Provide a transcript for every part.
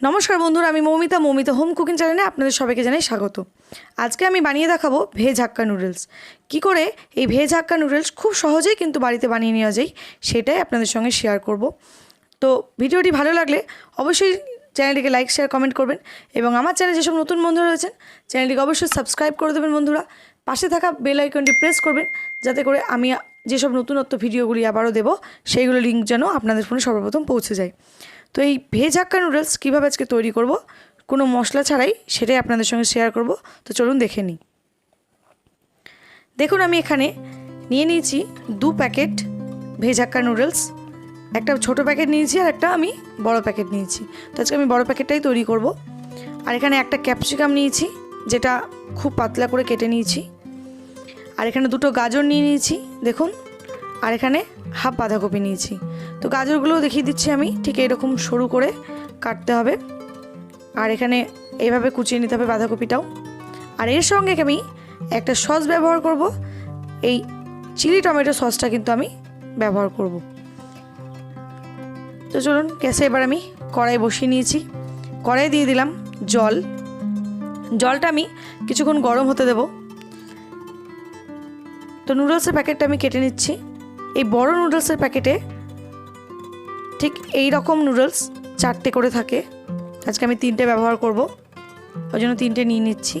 নমস্কার বন্ধুরা, আমি মৌমিতা হোম কুকিং চ্যানেলে আপনাদের সবাইকে জানাই স্বাগত। আজকে আমি বানিয়ে দেখাবো ভেজ হাক্কা নুডলস। কি করে এই ভেজ হাক্কা নুডলস খুব সহজেই কিন্তু বাড়িতে বানিয়ে নেওয়া যায় সেটাই আপনাদের সঙ্গে শেয়ার করব। তো ভিডিওটি ভালো লাগলে অবশ্যই চ্যানেলটিকে লাইক শেয়ার কমেন্ট করবেন এবং আমার চ্যানেলে যেসব নতুন বন্ধুরা রয়েছেন চ্যানেলটিকে অবশ্যই সাবস্ক্রাইব করে দেবেন বন্ধুরা। পাশে থাকা বেল আইকনটি প্রেস করবেন যাতে করে আমি যেসব নতুনত্ব ভিডিওগুলি আবারও দেবো সেইগুলো লিঙ্ক যেন আপনাদের ফোনে সর্বপ্রথম পৌঁছে যায়। তো এই ভেজ হাক্কা নুডলস কীভাবে আজকে তৈরি করব কোনো মশলা ছাড়াই সেটাই আপনাদের সঙ্গে শেয়ার করব। তো চলুন দেখে নিই। দেখুন আমি এখানে নিয়ে নিয়েছি 2 প্যাকেট ভেজ হাক্কা নুডলস। একটা ছোট প্যাকেট নিয়েছি আর একটা আমি বড় প্যাকেট নিয়েছি। তো আজকে আমি বড় প্যাকেটটাই তৈরি করব। আর এখানে একটা ক্যাপসিকাম নিয়েছি যেটা খুব পাতলা করে কেটে নিয়েছি। আর এখানে 2টো গাজর নিয়ে নিয়েছি দেখুন। আর এখানে হাফ বাঁধাকপি নিয়েছি। তো গাজরগুলোও দেখিয়ে দিচ্ছি আমি, ঠিক এরকম সরু করে কাটতে হবে। আর এখানে এইভাবে কুচিয়ে নিতে হবে বাঁধাকপিটাও। আর এর সঙ্গে আমি একটা সস ব্যবহার করব, এই চিলি টমেটো সসটা কিন্তু আমি ব্যবহার করব। তো চলুন গ্যাসে এবার আমি কড়াই বসিয়ে নিয়েছি। কড়াই দিয়ে দিলাম জল। জলটা আমি কিছুক্ষণ গরম হতে দেব। তো নুডলসের প্যাকেটটা আমি কেটে নিচ্ছি। এই বড় নুডলসের প্যাকেটে ঠিক এই রকম নুডলস 4টে করে থাকে। আজকে আমি 3টে ব্যবহার করব, ওই জন্য 3টে নিয়ে নিচ্ছি।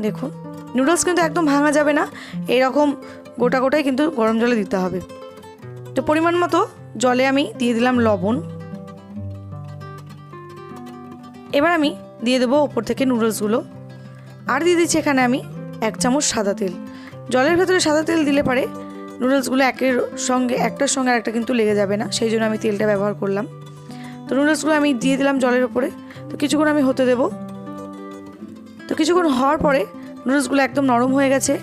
দেখুন নুডলস কিন্তু একদম ভাঙা যাবে না, এইরকম গোটা গোটাই কিন্তু গরম জলে দিতে হবে। তো পরিমাণ মতো জলে আমি দিয়ে দিলাম লবণ। এবার আমি দিয়ে দেবো ওপর থেকে নুডলসগুলো। আর দিয়ে দিচ্ছি এখানে আমি 1 চামচ সাদা তেল। জলের ভেতরে সাদা তেল দিলে পারে নুডলসগুলো একটার সঙ্গে আরেকটা কিন্তু লেগে যাবে না, সেই জন্য আমি তেলটা ব্যবহার করলাম। তো নুডলসগুলো আমি দিয়ে দিলাম জলের ওপরে। তো কিছুক্ষণ আমি হতে দেব। তো কিছুক্ষণ হওয়ার পরে নুডলসগুলো একদম নরম হয়ে গেছে।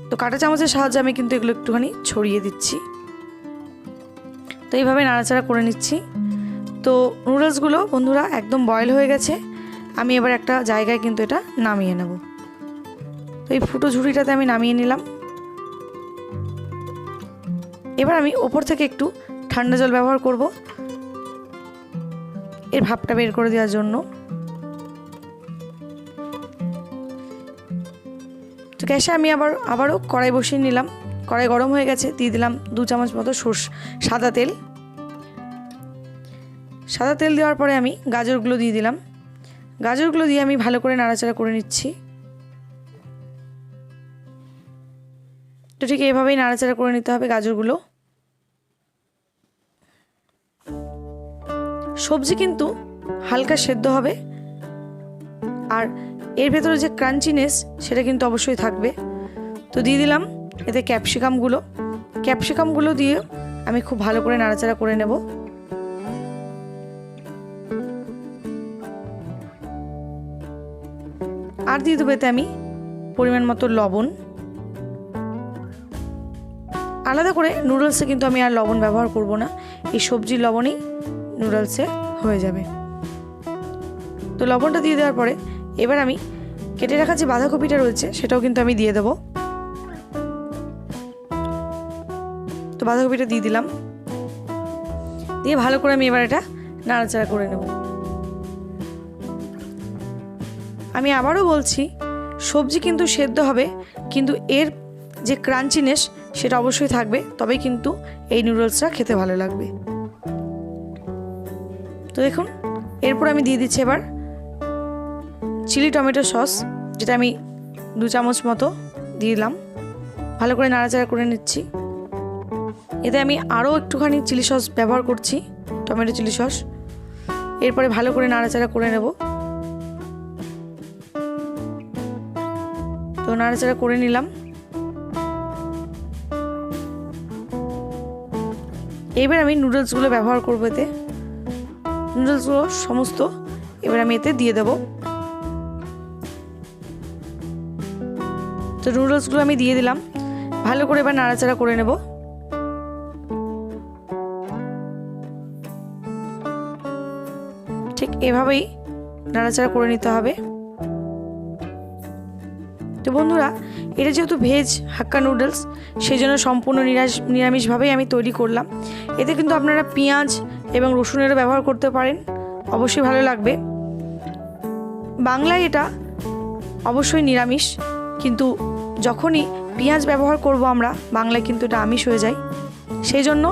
তো কাঁটা চামচের সাহায্যে আমি কিন্তু এগুলো একটুখানি ছড়িয়ে দিচ্ছি। তো এইভাবে নাড়াচাড়া করে নিচ্ছি। তো নুডলসগুলো বন্ধুরা একদম বয়েল হয়ে গেছে। আমি এবার একটা জায়গায় কিন্তু এটা নামিয়ে নেব। তো এই ফুটো ঝুড়িটাতে আমি নামিয়ে নিলাম। এবার আমি ওপর থেকে একটু ঠান্ডা জল ব্যবহার করব এর ভাপটা বের করে দেওয়ার জন্য। তো গ্যাসে আমি আবারও কড়াই বসিয়ে নিলাম। কড়াই গরম হয়ে গেছে, দিয়ে দিলাম 2 চামচ মতো সাদা তেল। সাদা তেল দেওয়ার পরে আমি গাজরগুলো দিয়ে দিলাম। গাজরগুলো দিয়ে আমি ভালো করে নাড়াচাড়া করে নিচ্ছি। তো ঠিক এইভাবেই নাড়াচাড়া করে নিতে হবে গাজরগুলো। সবজি কিন্তু হালকা সেদ্ধ হবে আর এর ভেতরে যে ক্রাঞ্চিনেস সেটা কিন্তু অবশ্যই থাকবে। তো দিয়ে দিলাম এতে ক্যাপসিকামগুলো দিয়ে আমি খুব ভালো করে নাড়াচাড়া করে নেব। আর দিয়ে দেবো এতে আমি পরিমাণ মতো লবণ। আলাদা করে নুডলসে কিন্তু আমি আর লবণ ব্যবহার করব না, এই সবজির লবণেই নুডলসে হয়ে যাবে। তো লবণটা দিয়ে দেওয়ার পরে এবার আমি কেটে রাখা যে বাঁধাকপিটা রয়েছে সেটাও কিন্তু আমি দিয়ে দেব। তো বাঁধাকপিটা দিয়ে দিলাম, দিয়ে ভালো করে আমি এবার এটা নাড়াচাড়া করে নেব। আমি আবারও বলছি, সবজি কিন্তু সেদ্ধ হবে কিন্তু এর যে ক্রাঞ্চিনেস সেটা অবশ্যই থাকবে, তবেই কিন্তু এই নুডলসটা খেতে ভালো লাগবে। তো দেখুন এরপর আমি দিয়ে দিচ্ছি এবার চিলি টমেটো সস, যেটা আমি 2 চামচ মতো দিয়ে দিলাম। ভালো করে নাড়াচাড়া করে নিচ্ছি। এতে আমি আরও একটুখানি চিলি সস ব্যবহার করছি, টমেটো চিলি সস। এরপরে ভালো করে নাড়াচাড়া করে নেব। তো নাড়াচাড়া করে নিলাম। এবার আমি নুডলসগুলো ব্যবহার করবো এতে। নুডলসগুলো সমস্ত এবার আমি এতে দিয়ে দেব। তো নুডলসগুলো আমি দিয়ে দিলাম, ভালো করে এবার নাড়াচাড়া করে নেব। ঠিক এভাবেই নাড়াচাড়া করে নিতে হবে। তো বন্ধুরা, এটা যেহেতু ভেজ হাক্কা নুডলস সেই জন্য সম্পূর্ণ নিরামিষভাবেই আমি তৈরি করলাম। এতে কিন্তু আপনারা পেঁয়াজ এবং রসুনেরও ব্যবহার করতে পারেন, অবশ্যই ভালো লাগবে। বাংলায় এটা অবশ্যই নিরামিষ, কিন্তু যখনই পেঁয়াজ ব্যবহার করব আমরা বাংলায় কিন্তু এটা আমিষ হয়ে যায়। সেই জন্য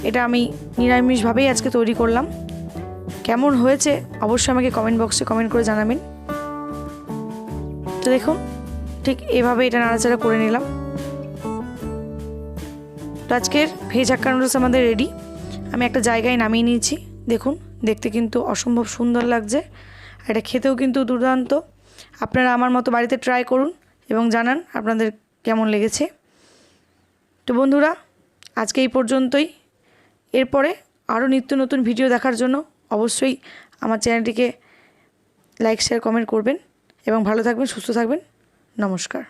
এটা আমি নিরামিষভাবেই আজকে তৈরি করলাম। কেমন হয়েছে অবশ্যই আমাকে কমেন্ট বক্সে কমেন্ট করে জানাবেন। তো দেখুন ঠিক এভাবে এটা নাড়াচাড়া করে নিলাম। তো আজকের ভেজ হাক্কা নুডলস আমাদের রেডি। আমি একটা জায়গায় নামিয়ে নিয়েছি। দেখুন দেখতে কিন্তু অসম্ভব সুন্দর লাগছে, আর এটা খেতেও কিন্তু দুর্দান্ত। আপনারা আমার মতো বাড়িতে ট্রাই করুন এবং জানান আপনাদের কেমন লেগেছে। তো বন্ধুরা আজকে এই পর্যন্তই। এরপরে আরও নিত্য নতুন ভিডিও দেখার জন্য অবশ্যই আমার চ্যানেলটিকে লাইক শেয়ার কমেন্ট করবেন এবং ভালো থাকবেন, সুস্থ থাকবেন। নমস্কার।